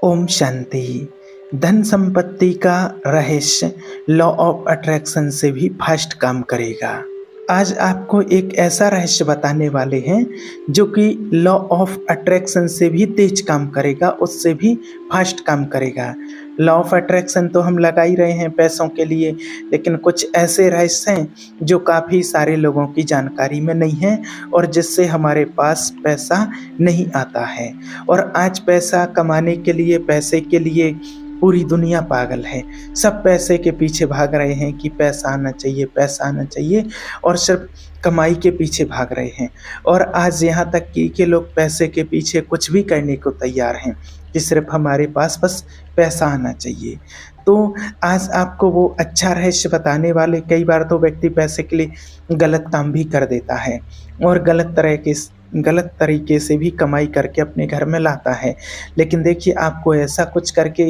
ओम शांति। धन संपत्ति का रहस्य लॉ ऑफ अट्रैक्शन से भी फास्ट काम करेगा। आज आपको एक ऐसा रहस्य बताने वाले हैं जो कि लॉ ऑफ अट्रैक्शन से भी तेज काम करेगा, उससे भी फास्ट काम करेगा। लॉ ऑफ अट्रैक्शन तो हम लगा ही रहे हैं पैसों के लिए, लेकिन कुछ ऐसे रहस्य हैं जो काफ़ी सारे लोगों की जानकारी में नहीं है और जिससे हमारे पास पैसा नहीं आता है। और आज पैसा कमाने के लिए, पैसे के लिए पूरी दुनिया पागल है। सब पैसे के पीछे भाग रहे हैं कि पैसा आना चाहिए, पैसा आना चाहिए, और सिर्फ कमाई के पीछे भाग रहे हैं। और आज यहाँ तक कि लोग पैसे के पीछे कुछ भी करने को तैयार हैं कि सिर्फ हमारे पास बस पैसा आना चाहिए। तो आज आपको वो अच्छा रहस्य बताने वाले। कई बार तो व्यक्ति पैसे के लिए गलत काम भी कर देता है और गलत तरीके से भी कमाई करके अपने घर में लाता है। लेकिन देखिए, आपको ऐसा कुछ करके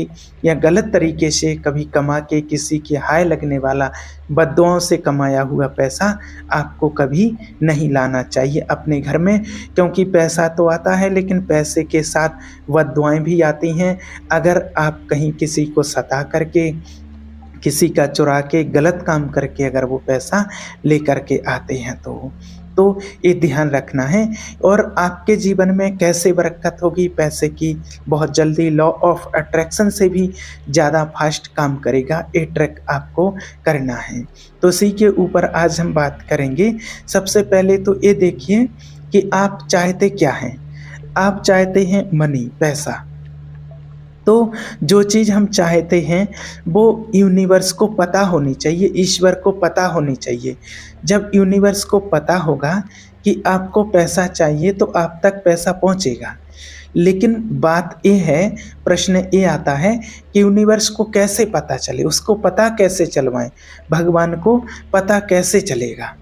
या गलत तरीके से कभी कमा के किसी की हाय लगने वाला बद्दुआओं से कमाया हुआ पैसा आपको कभी नहीं लाना चाहिए अपने घर में। क्योंकि पैसा तो आता है, लेकिन पैसे के साथ बद्दुआएं भी आती हैं। अगर आप कहीं किसी को सता करके, किसी का चुरा के, गलत काम करके अगर वो पैसा लेकर के आते हैं तो ये ध्यान रखना है। और आपके जीवन में कैसे बरकत होगी पैसे की, बहुत जल्दी लॉ ऑफ अट्रैक्शन से भी ज़्यादा फास्ट काम करेगा। ये ट्रिक आपको करना है, तो इसी के ऊपर आज हम बात करेंगे। सबसे पहले तो ये देखिए कि आप चाहते क्या हैं। आप चाहते हैं मनी, पैसा। तो जो चीज़ हम चाहते हैं वो यूनिवर्स को पता होनी चाहिए, ईश्वर को पता होनी चाहिए। जब यूनिवर्स को पता होगा कि आपको पैसा चाहिए तो आप तक पैसा पहुंचेगा। लेकिन बात ये है, प्रश्न ये आता है कि यूनिवर्स को कैसे पता चले, उसको पता कैसे चलवाएं, भगवान को पता कैसे चलेगा।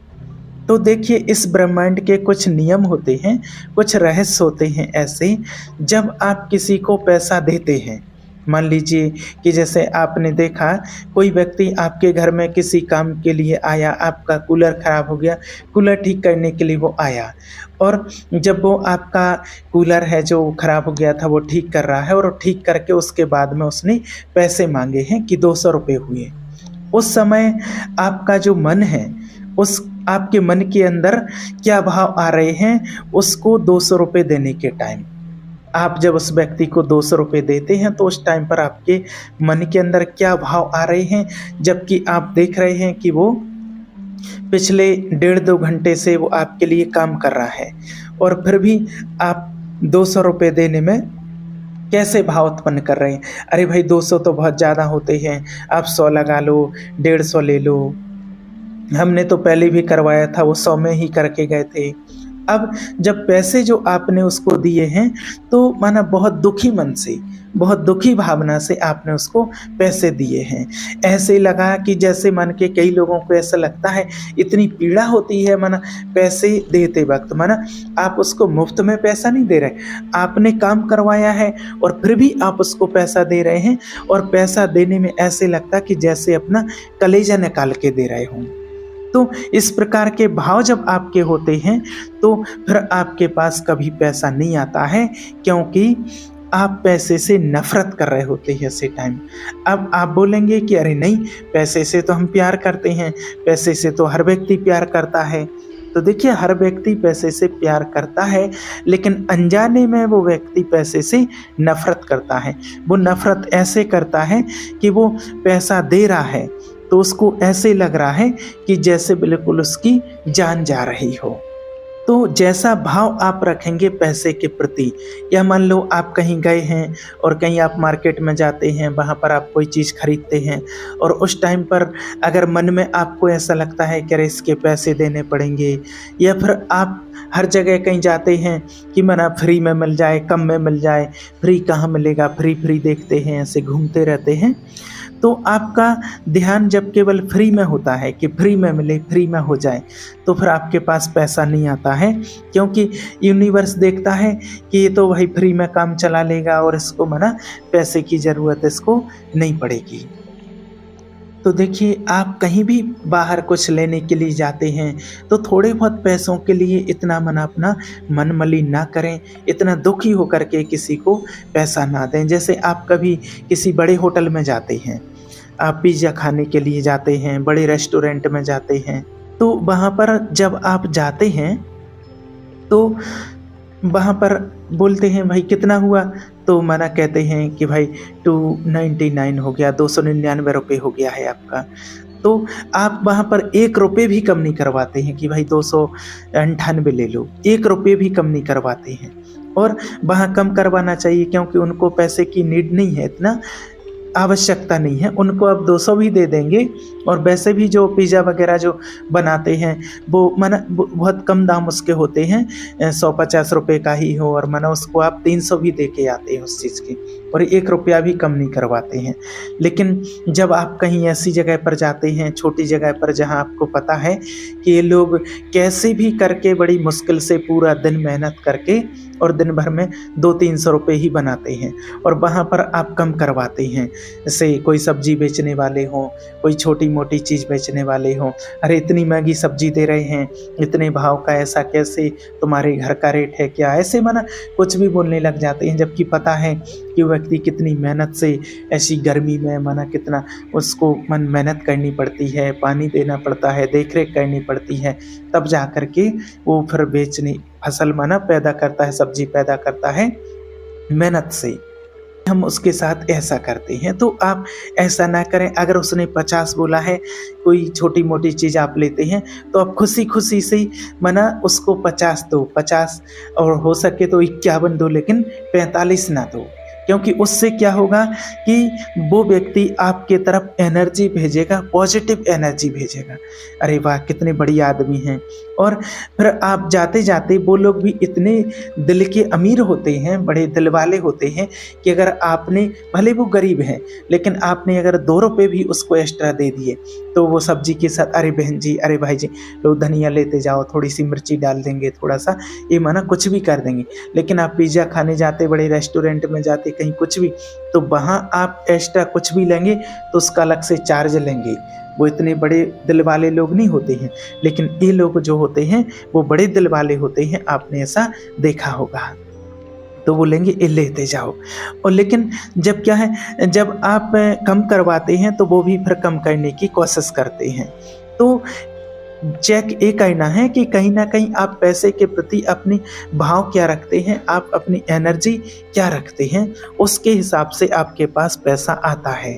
तो देखिए, इस ब्रह्मांड के कुछ नियम होते हैं, कुछ रहस्य होते हैं ऐसे। जब आप किसी को पैसा देते हैं, मान लीजिए कि जैसे आपने देखा कोई व्यक्ति आपके घर में किसी काम के लिए आया, आपका कूलर ख़राब हो गया, कूलर ठीक करने के लिए वो आया, और जब वो आपका कूलर है जो ख़राब हो गया था वो ठीक कर रहा है, और ठीक करके उसके बाद में उसने पैसे मांगे हैं कि 200 रुपये हुए। उस समय आपका जो मन है, उस आपके मन के अंदर क्या भाव आ रहे हैं, उसको 200 रुपये देने के टाइम आप जब उस व्यक्ति को 200 रुपये देते हैं तो उस टाइम पर आपके मन के अंदर क्या भाव आ रहे हैं। जबकि आप देख रहे हैं कि वो पिछले 1.5-2 घंटे से वो आपके लिए काम कर रहा है, और फिर भी आप 200 रुपये देने में कैसे भाव उत्पन्न कर रहे हैं। अरे भाई, 200 तो बहुत ज़्यादा होते हैं, आप 100 लगा लो, 150 ले लो, हमने तो पहले भी करवाया था, वो 100 में ही करके गए थे। अब जब पैसे जो आपने उसको दिए हैं तो माना बहुत दुखी मन से, बहुत दुखी भावना से आपने उसको पैसे दिए हैं। ऐसे लगा कि जैसे मन के कई लोगों को ऐसा लगता है, इतनी पीड़ा होती है माना पैसे देते वक्त। माना आप उसको मुफ्त में पैसा नहीं दे रहे, आपने काम करवाया है और फिर भी आप उसको पैसा दे रहे हैं, और पैसा देने में ऐसे लगता कि जैसे अपना कलेजा निकाल के दे रहे हों। तो इस प्रकार के भाव जब आपके होते हैं तो फिर आपके पास कभी पैसा नहीं आता है, क्योंकि आप पैसे से नफरत कर रहे होते हैं ऐसे टाइम। अब आप बोलेंगे कि अरे नहीं, पैसे से तो हम प्यार करते हैं, पैसे से तो हर व्यक्ति प्यार करता है। तो देखिए, हर व्यक्ति पैसे से प्यार करता है, लेकिन अनजाने में वो व्यक्ति पैसे से नफरत करता है। वो नफरत ऐसे करता है कि वो पैसा दे रहा है तो उसको ऐसे लग रहा है कि जैसे बिल्कुल उसकी जान जा रही हो। तो जैसा भाव आप रखेंगे पैसे के प्रति, या मान लो आप कहीं गए हैं और कहीं आप मार्केट में जाते हैं, वहाँ पर आप कोई चीज़ खरीदते हैं, और उस टाइम पर अगर मन में आपको ऐसा लगता है कि अरे इसके पैसे देने पड़ेंगे, या फिर आप हर जगह कहीं जाते हैं कि मना फ्री में मिल जाए, कम में मिल जाए, फ्री कहाँ मिलेगा, फ्री फ्री देखते हैं, ऐसे घूमते रहते हैं। तो आपका ध्यान जब केवल फ्री में होता है कि फ्री में मिले, फ्री में हो जाए, तो फिर आपके पास पैसा नहीं आता है, क्योंकि यूनिवर्स देखता है कि ये तो भाई फ्री में काम चला लेगा और इसको मना पैसे की ज़रूरत इसको नहीं पड़ेगी। तो देखिए, आप कहीं भी बाहर कुछ लेने के लिए जाते हैं, तो थोड़े बहुत पैसों के लिए इतना अपना मन मलिन ना करें, इतना दुखी होकर के किसी को पैसा ना दें। जैसे आप कभी किसी बड़े होटल में जाते हैं, आप पिज़्ज़ा खाने के लिए जाते हैं, बड़े रेस्टोरेंट में जाते हैं, तो वहाँ पर जब आप जाते हैं, तो वहाँ पर बोलते हैं भाई कितना हुआ? तो मना कहते हैं कि भाई 299 हो गया, 299 रुपये हो गया है आपका। तो आप वहाँ पर 1 रुपये भी कम नहीं करवाते हैं कि भाई 298 ले लो, 1 रुपये भी कम नहीं करवाते हैं। और वहाँ कम करवाना चाहिए, क्योंकि उनको पैसे की नीड नहीं है, इतना आवश्यकता नहीं है। उनको आप 200 भी दे देंगे, और वैसे भी जो पिज़्ज़ा वगैरह जो बनाते हैं वो बहुत कम दाम उसके होते हैं, 150 रुपये का ही हो, और उसको आप 300 भी दे के आते हैं उस चीज़ की, और 1 रुपया भी कम नहीं करवाते हैं। लेकिन जब आप कहीं ऐसी जगह पर जाते हैं, छोटी जगह पर, जहाँ आपको पता है कि ये लोग कैसे भी करके बड़ी मुश्किल से पूरा दिन मेहनत करके और दिन भर में 200-300 रुपये ही बनाते हैं, और वहाँ पर आप कम करवाते हैं। जैसे कोई सब्जी बेचने वाले हों, कोई छोटी मोटी चीज़ बेचने वाले हों, अरे इतनी महंगी सब्जी दे रहे हैं, इतने भाव का, ऐसा कैसे, तुम्हारे घर का रेट है क्या? ऐसे कुछ भी बोलने लग जाते हैं, जबकि पता है कि व्यक्ति कितनी मेहनत से ऐसी गर्मी में कितना उसको मेहनत करनी पड़ती है, पानी देना पड़ता है, देख रेख करनी पड़ती है, तब जा कर के वो फिर बेचने फसल पैदा करता है, सब्जी पैदा करता है मेहनत से। हम उसके साथ ऐसा करते हैं, तो आप ऐसा ना करें। अगर उसने 50 बोला है, कोई छोटी मोटी चीज़ आप लेते हैं, तो आप खुशी खुशी से उसको 50 दो, 50, और हो सके तो 51 दो, लेकिन 45 ना दो। क्योंकि उससे क्या होगा कि वो व्यक्ति आपके तरफ एनर्जी भेजेगा, पॉजिटिव एनर्जी भेजेगा, अरे वाह कितने बढ़िया आदमी हैं। और फिर आप जाते जाते, वो लोग भी इतने दिल के अमीर होते हैं, बड़े दिल वाले होते हैं, कि अगर आपने, भले वो गरीब हैं, लेकिन आपने अगर 2 रुपये भी उसको एक्स्ट्रा दे दिए, तो वो सब्जी के साथ, अरे बहन जी, अरे भाई जी, लो धनिया लेते जाओ, थोड़ी सी मिर्ची डाल देंगे, थोड़ा सा ये कुछ भी कर देंगे। लेकिन आप पिज़्ज़ा खाने जाते, बड़े रेस्टोरेंट में जाते, कहीं कुछ भी, तो वहाँ आप एक्स्ट्रा कुछ भी लेंगे तो उसका अलग से चार्ज लेंगे। वो इतने बड़े दिल वाले लोग नहीं होते हैं, लेकिन ये लोग जो होते हैं वो बड़े दिल वाले होते हैं, आपने ऐसा देखा होगा। तो बोलेंगे ये लेते जाओ। और लेकिन जब क्या है, जब आप कम करवाते हैं तो वो भी फिर कम करने की कोशिश करते हैं। तो चेक ये करना है कि कहीं ना कहीं आप पैसे के प्रति अपनी भाव क्या रखते हैं, आप अपनी एनर्जी क्या रखते हैं, उसके हिसाब से आपके पास पैसा आता है।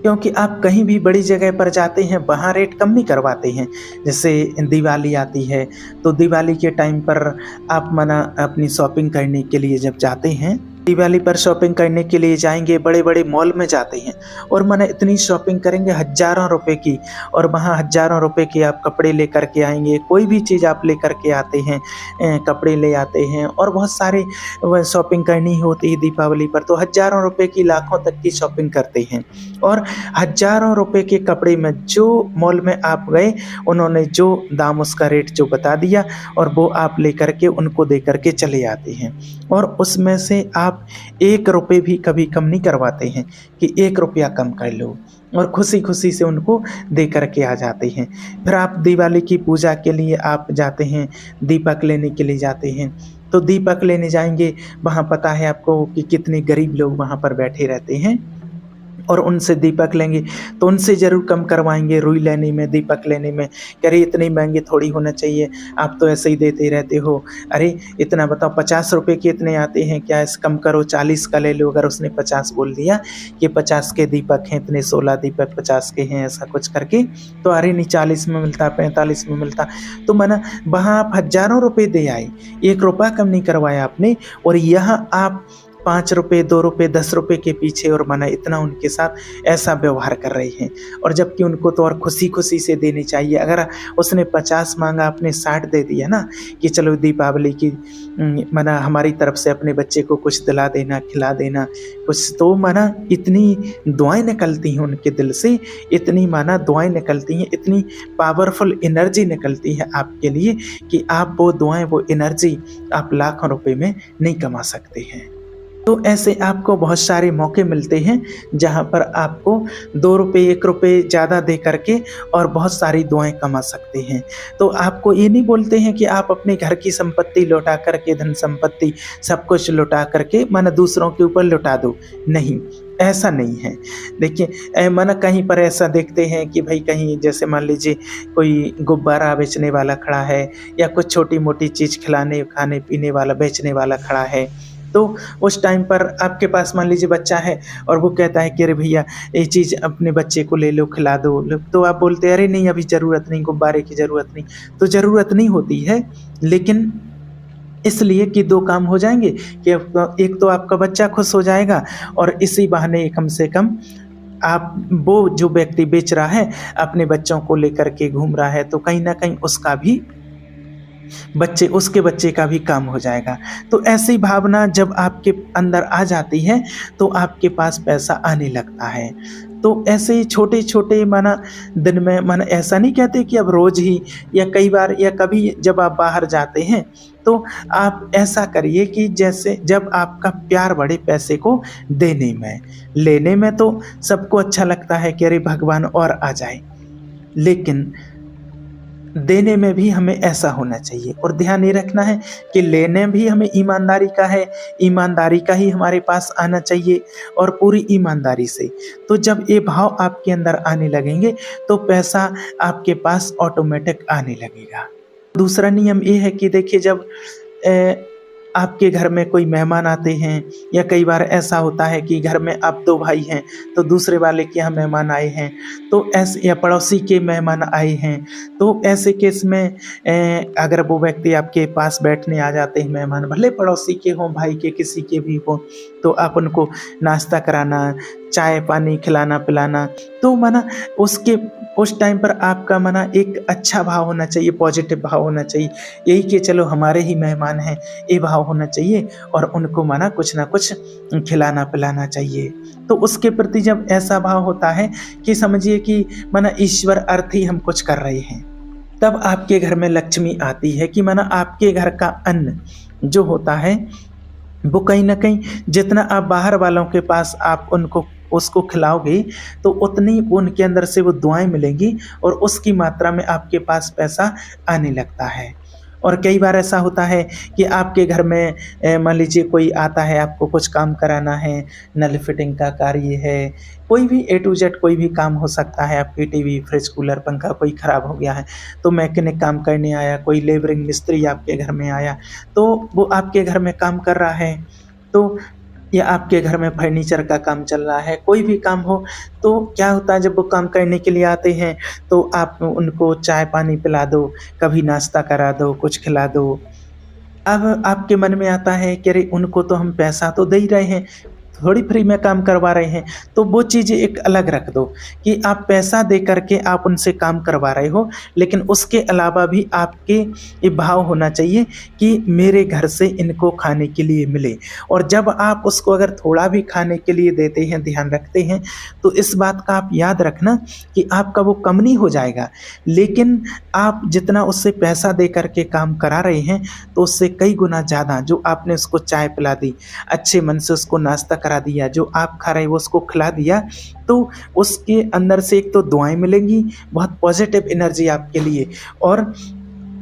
क्योंकि आप कहीं भी बड़ी जगह पर जाते हैं, वहाँ रेट कम नहीं करवाते हैं। जैसे दिवाली आती है, तो दिवाली के टाइम पर आप अपनी शॉपिंग करने के लिए जब जाते हैं, दिवाली पर शॉपिंग करने के लिए जाएंगे, बड़े बड़े मॉल में जाते हैं, और इतनी शॉपिंग करेंगे हज़ारों रुपए की, और वहाँ हज़ारों रुपए के आप कपड़े लेकर के आएंगे, कोई भी चीज़ आप लेकर के आते हैं, कपड़े ले आते हैं, और बहुत सारे शॉपिंग करनी होती है दीपावली पर, तो हज़ारों रुपए की, लाखों तक की शॉपिंग करते हैं। और हज़ारों रुपए के कपड़े में जो मॉल में आप गए, उन्होंने जो दाम, उसका रेट जो बता दिया, और वो आप लेकर के उनको दे करके चले आते हैं, और उसमें से आप 1 रुपये भी कभी कम नहीं करवाते हैं कि 1 रुपया कम कर लो, और खुशी खुशी से उनको दे करके आ जाते हैं। फिर आप दिवाली की पूजा के लिए आप जाते हैं, दीपक लेने के लिए जाते हैं, तो दीपक लेने जाएंगे, वहाँ पता है आपको कि कितने गरीब लोग वहाँ पर बैठे रहते हैं, और उनसे दीपक लेंगे तो उनसे ज़रूर कम करवाएंगे। रुई लेने में, दीपक लेने में, अरे इतने महंगे थोड़ी होना चाहिए, आप तो ऐसे ही देते रहते हो, अरे इतना बताओ, 50 रुपये के इतने आते हैं क्या, इस कम करो, 40 का ले लो। अगर उसने 50 बोल दिया कि 50 के दीपक हैं, इतने 16 दीपक 50 के हैं, ऐसा कुछ करके, तो अरे नहीं 40 में मिलता, 45 में मिलता, तो वहाँ आप हज़ारों रुपये दे आए, 1 रुपया कम नहीं करवाया आपने, और यहाँ आप 5 रुपये, 2 रुपये, 10 रुपये के पीछे, और इतना उनके साथ ऐसा व्यवहार कर रहे हैं। और जबकि उनको तो और खुशी खुशी से देनी चाहिए। अगर उसने 50 मांगा, आपने 60 दे दिया ना, कि चलो दीपावली की हमारी तरफ से अपने बच्चे को कुछ दिला देना, खिला देना कुछ, तो इतनी दुआएं निकलती हैं उनके दिल से, इतनी दुआएं निकलती हैं, इतनी पावरफुल एनर्जी निकलती है आपके लिए, कि आप वो दुआएं, वो एनर्जी आप लाखों रुपए में नहीं कमा सकते हैं। तो ऐसे आपको बहुत सारे मौके मिलते हैं जहाँ पर आपको 2 रुपए 1 रुपए ज़्यादा दे करके और बहुत सारी दुआएँ कमा सकते हैं। तो आपको ये नहीं बोलते हैं कि आप अपने घर की संपत्ति लौटा कर के, धन संपत्ति सब कुछ लौटा कर के माने दूसरों के ऊपर लौटा दो, नहीं, ऐसा नहीं है। देखिए माना कहीं पर ऐसा देखते हैं कि भाई कहीं जैसे मान लीजिए कोई गुब्बारा बेचने वाला खड़ा है या कुछ छोटी-मोटी चीज़ खिलाने, खाने-पीने वाला बेचने वाला खड़ा है। तो उस टाइम पर आपके पास मान लीजिए बच्चा है और वो कहता है कि अरे भैया ये चीज़ अपने बच्चे को ले लो, खिला दो। तो आप बोलते हैं अरे नहीं अभी ज़रूरत नहीं, गुब्बारे की ज़रूरत नहीं। तो ज़रूरत नहीं होती है, लेकिन इसलिए कि 2 काम हो जाएँगे कि एक तो आपका बच्चा खुश हो जाएगा और इसी बहाने कम से कम आप वो जो व्यक्ति बेच रहा है अपने बच्चों को लेकर के घूम रहा है, तो कहीं न कहीं उसके बच्चे का भी काम हो जाएगा। तो ऐसी भावना जब आपके अंदर आ जाती है तो आपके पास पैसा आने लगता है। तो ऐसे ही छोटे-छोटे माना दिन में माना ऐसा नहीं कहते कि अब रोज़ ही या कई बार या कभी जब आप बाहर जाते हैं तो आप ऐसा करिए कि जैसे जब आपका प्यार बढ़े पैसे को देने में, लेने में तो सबको अच्छा लगता है कि अरे भगवान और आ जाए। लेकिन देने में भी हमें ऐसा होना चाहिए और ध्यान ये रखना है कि लेने भी हमें ईमानदारी का है, ईमानदारी का ही हमारे पास आना चाहिए और पूरी ईमानदारी से। तो जब ये भाव आपके अंदर आने लगेंगे तो पैसा आपके पास ऑटोमेटिक आने लगेगा। दूसरा नियम ये है कि देखिए जब आपके घर में कोई मेहमान आते हैं या कई बार ऐसा होता है कि घर में आप 2 भाई हैं तो दूसरे वाले के यहाँ मेहमान आए हैं, तो ऐसे या पड़ोसी के मेहमान आए हैं, तो ऐसे केस में अगर वो व्यक्ति आपके पास बैठने आ जाते हैं मेहमान, भले पड़ोसी के हों, भाई के किसी के भी हों, तो आप उनको नाश्ता कराना, चाय पानी खिलाना पिलाना, तो माना उसके उस टाइम पर आपका माना एक अच्छा भाव होना चाहिए, पॉजिटिव भाव होना चाहिए, यही कि चलो हमारे ही मेहमान हैं, ये भाव होना चाहिए और उनको माना कुछ ना कुछ खिलाना पिलाना चाहिए। तो उसके प्रति जब ऐसा भाव होता है कि समझिए कि माना ईश्वर अर्थ ही हम कुछ कर रहे हैं, तब आपके घर में लक्ष्मी आती है कि माना आपके घर का अन्न जो होता है वो कहीं न कहीं जितना आप बाहर वालों के पास आप उसको खिलाओगे तो उतनी उनके अंदर से वो दुआएँ मिलेंगी और उसकी मात्रा में आपके पास पैसा आने लगता है। और कई बार ऐसा होता है कि आपके घर में मान लीजिए कोई आता है, आपको कुछ काम कराना है, नल फिटिंग का कार्य है, कोई भी ए टू जेड कोई भी काम हो सकता है, आपकी टीवी, फ्रिज, कूलर, पंखा कोई ख़राब हो गया है, तो मैकेनिक काम करने आया, कोई लेबरिंग मिस्त्री आपके घर में आया, तो वो आपके घर में काम कर रहा है, तो या आपके घर में फर्नीचर का काम चल रहा है, कोई भी काम हो, तो क्या होता है जब वो काम करने के लिए आते हैं तो आप उनको चाय पानी पिला दो, कभी नाश्ता करा दो, कुछ खिला दो। अब आपके मन में आता है कि अरे उनको तो हम पैसा तो दे ही रहे हैं, थोड़ी फ्री में काम करवा रहे हैं, तो वो चीज़ें एक अलग रख दो कि आप पैसा दे करके आप उनसे काम करवा रहे हो, लेकिन उसके अलावा भी आपके ये भाव होना चाहिए कि मेरे घर से इनको खाने के लिए मिले। और जब आप उसको अगर थोड़ा भी खाने के लिए देते हैं, ध्यान रखते हैं, तो इस बात का आप याद रखना कि आपका वो कम नहीं हो जाएगा, लेकिन आप जितना उससे पैसा दे करके काम करा रहे हैं तो उससे कई गुना ज़्यादा जो आपने उसको चाय पिला दी, अच्छे मन से उसको नाश्ता करा दिया, जो आप खा रहे हैं वो उसको खिला दिया, तो उसके अंदर से एक तो दुआएं मिलेंगी, बहुत पॉजिटिव एनर्जी आपके लिए, और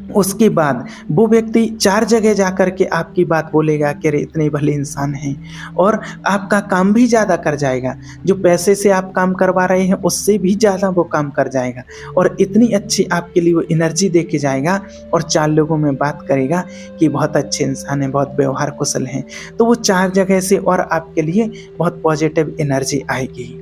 उसके बाद वो व्यक्ति 4 जगह जा कर के आपकी बात बोलेगा कि अरे इतने भले इंसान हैं, और आपका काम भी ज़्यादा कर जाएगा, जो पैसे से आप काम करवा रहे हैं उससे भी ज़्यादा वो काम कर जाएगा, और इतनी अच्छी आपके लिए वो एनर्जी दे के जाएगा और 4 लोगों में बात करेगा कि बहुत अच्छे इंसान हैं, बहुत व्यवहार कुशल हैं, तो वो 4 जगह से और आपके लिए बहुत पॉजिटिव एनर्जी आएगी,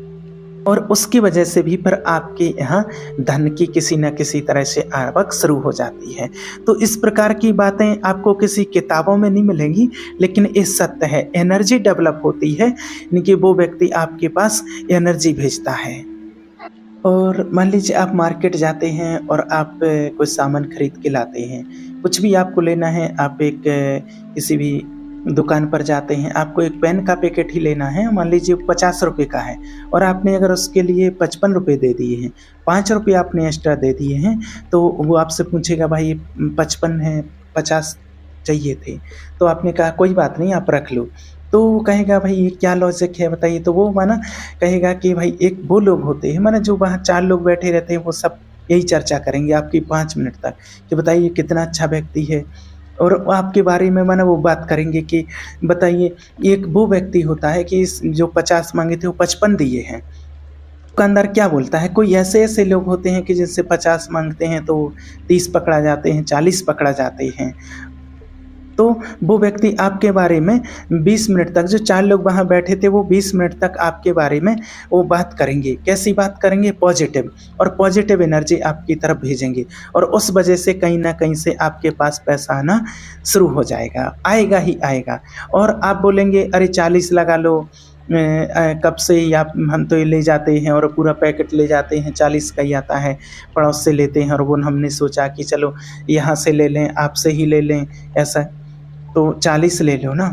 और उसकी वजह से भी फिर आपके यहाँ धन की किसी न किसी तरह से आवक शुरू हो जाती है। तो इस प्रकार की बातें आपको किसी किताबों में नहीं मिलेंगी, लेकिन ये सत्य है, एनर्जी डेवलप होती है, यानी कि वो व्यक्ति आपके पास एनर्जी भेजता है। और मान लीजिए आप मार्केट जाते हैं और आप कुछ सामान खरीद के लाते हैं, कुछ भी आपको लेना है, आप एक किसी भी दुकान पर जाते हैं, आपको एक पेन का पैकेट ही लेना है, मान लीजिए 50 रुपये का है, और आपने अगर उसके लिए 55 रुपये दे दिए हैं, 5 रुपये आपने एक्स्ट्रा दे दिए हैं, तो वो आपसे पूछेगा भाई 55 है, 50 चाहिए थे, तो आपने कहा कोई बात नहीं आप रख लो, तो वो कहेगा भाई ये क्या लॉजिक है बताइए। तो वो माना कहेगा कि भाई एक वो लोग होते हैं माना जो वहाँ 4 लोग बैठे रहते हैं, वो सब यही चर्चा करेंगे आपकी 5 मिनट तक कि बताइए कितना अच्छा व्यक्ति है। और वो आपके बारे में माना वो बात करेंगे कि बताइए एक वो व्यक्ति होता है कि इस जो 50 माँगे थे वो 55 दिए हैं। दुकानदार क्या बोलता है, कोई ऐसे-ऐसे लोग होते हैं कि जिनसे 50 माँगते हैं तो 30 पकड़ा जाते हैं, 40 पकड़ा जाते हैं। तो वो व्यक्ति आपके बारे में 20 मिनट तक, जो 4 लोग वहाँ बैठे थे वो 20 मिनट तक आपके बारे में वो बात करेंगे। कैसी बात करेंगे? पॉजिटिव, और पॉजिटिव एनर्जी आपकी तरफ भेजेंगे और उस वजह से कहीं न कहीं से आपके पास पैसा आना शुरू हो जाएगा, आएगा ही आएगा। और आप बोलेंगे अरे 40 लगा लो, कब से ही आप हम तो ये ले जाते हैं और पूरा पैकेट ले जाते हैं, 40 का ही आता है, पड़ोस से लेते हैं और वो हमने सोचा कि चलो यहाँ से ले लें, आपसे ही ले लें, ऐसा तो 40 ले लो ना।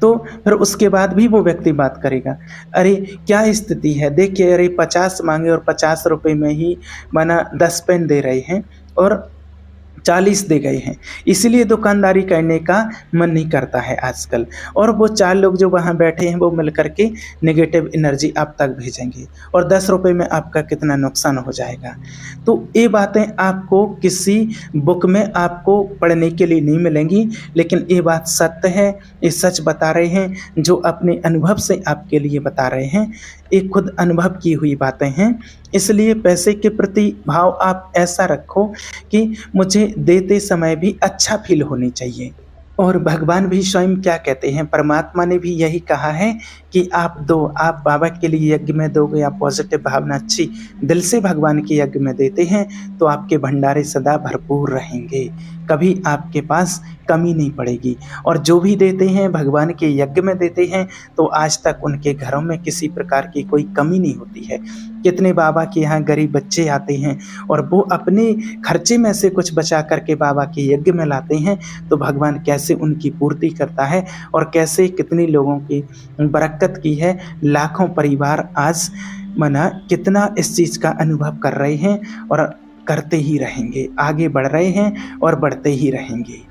तो फिर उसके बाद भी वो व्यक्ति बात करेगा, अरे क्या स्थिति है देखिए, अरे 50 माँगे और 50 रुपए में ही माना 10 पेन दे रहे हैं और 40 दे गए हैं, इसीलिए दुकानदारी करने का मन नहीं करता है आजकल। और वो 4 लोग जो वहाँ बैठे हैं वो मिल कर के नेगेटिव एनर्जी आप तक भेजेंगे और 10 रुपए में आपका कितना नुकसान हो जाएगा। तो ये बातें आपको किसी बुक में आपको पढ़ने के लिए नहीं मिलेंगी, लेकिन ये बात सत्य है, ये सच बता रहे हैं, जो अपने अनुभव से आपके लिए बता रहे हैं, ये खुद अनुभव की हुई बातें हैं। इसलिए पैसे के प्रति भाव आप ऐसा रखो कि मुझे देते समय भी अच्छा फ़ील होनी चाहिए। और भगवान भी स्वयं क्या कहते हैं, परमात्मा ने भी यही कहा है कि आप दो, आप बाबा के लिए यज्ञ में दोगे, आप पॉजिटिव भावना अच्छी दिल से भगवान के यज्ञ में देते हैं तो आपके भंडारे सदा भरपूर रहेंगे, कभी आपके पास कमी नहीं पड़ेगी। और जो भी देते हैं भगवान के यज्ञ में देते हैं तो आज तक उनके घरों में किसी प्रकार की कोई कमी नहीं होती है। कितने बाबा के यहाँ गरीब बच्चे आते हैं और वो अपने खर्चे में से कुछ बचा करके बाबा के यज्ञ में लाते हैं, तो भगवान कैसे उनकी पूर्ति करता है और कैसे कितने लोगों की बरकत की है। लाखों परिवार आज मना कितना इस चीज़ का अनुभव कर रहे हैं और करते ही रहेंगे, आगे बढ़ रहे हैं और बढ़ते ही रहेंगे।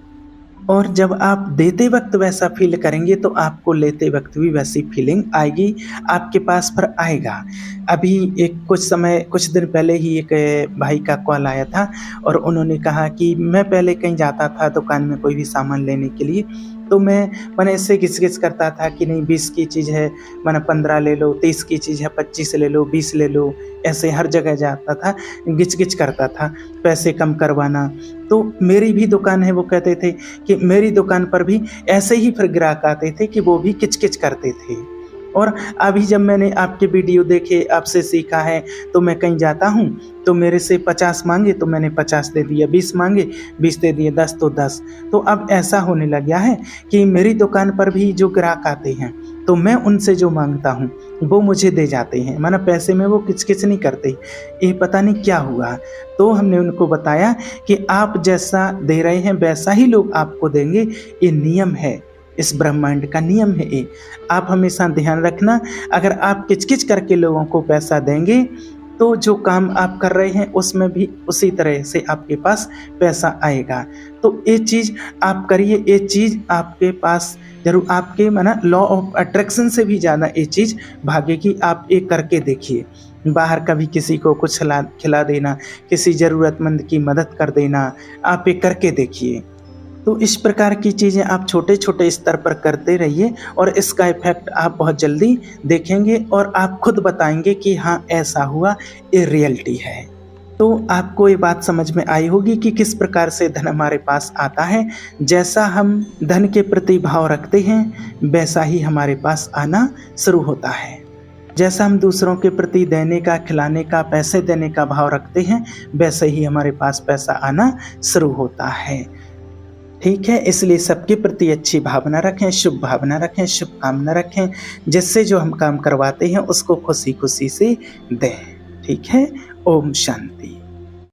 और जब आप देते वक्त वैसा फील करेंगे तो आपको लेते वक्त भी वैसी फीलिंग आएगी, आपके पास पर आएगा। अभी कुछ दिन पहले ही एक भाई का कॉल आया था और उन्होंने कहा कि मैं पहले कहीं जाता था दुकान में कोई भी सामान लेने के लिए, तो मैंने ऐसे घिच-घिच करता था कि नहीं 20 की चीज़ है मैंने 15 ले लो, 30 की चीज़ है 25 ले लो, 20 ले लो, ऐसे हर जगह जाता था, घिच-घिच करता था, पैसे कम करवाना। तो मेरी भी दुकान है, वो कहते थे कि मेरी दुकान पर भी ऐसे ही फिर ग्राहक आते थे कि वो भी किच-किच करते थे। और अभी जब मैंने आपके वीडियो देखे, आपसे सीखा है, तो मैं कहीं जाता हूँ तो मेरे से 50 माँगे तो मैंने 50 दे दिया, 20 माँगे 20 दे दिए, 10 तो 10। तो अब ऐसा होने लग गया है कि मेरी दुकान पर भी जो ग्राहक आते हैं तो मैं उनसे जो माँगता हूँ वो मुझे दे जाते हैं, माना पैसे में वो किच-किच नहीं करते। ये पता नहीं क्या हुआ। तो हमने उनको बताया कि आप जैसा दे रहे हैं वैसा ही लोग आपको देंगे, ये नियम है, इस ब्रह्मांड का नियम है ये। आप हमेशा ध्यान रखना, अगर आप किच-किच करके लोगों को पैसा देंगे तो जो काम आप कर रहे हैं उसमें भी उसी तरह से आपके पास पैसा आएगा। तो ये चीज़ आप करिए, ये चीज़ आपके पास ज़रूर, आपके माना लॉ ऑफ अट्रैक्शन से भी ज़्यादा ये चीज़ भागेगी। आप ये करके देखिए, बाहर कभी किसी को कुछ खिला देना, किसी ज़रूरतमंद की मदद कर देना, आप ये करके देखिए। तो इस प्रकार की चीज़ें आप छोटे-छोटे स्तर पर करते रहिए और इसका इफ़ेक्ट आप बहुत जल्दी देखेंगे और आप खुद बताएँगे कि हाँ ऐसा हुआ, ये रियलिटी है। तो आपको ये बात समझ में आई होगी कि किस प्रकार से धन हमारे पास आता है। जैसा हम धन के प्रति भाव रखते हैं वैसा ही हमारे पास आना शुरू होता है। जैसा हम दूसरों के प्रति देने का, खिलाने का, पैसे देने का भाव रखते हैं वैसे ही हमारे पास पैसा आना शुरू होता है। ठीक है, इसलिए सबके प्रति अच्छी भावना रखें, शुभ भावना रखें, शुभकामना रखें, जिससे जो हम काम करवाते हैं उसको खुशी खुशी से दें। ठीक है, ओम शांति।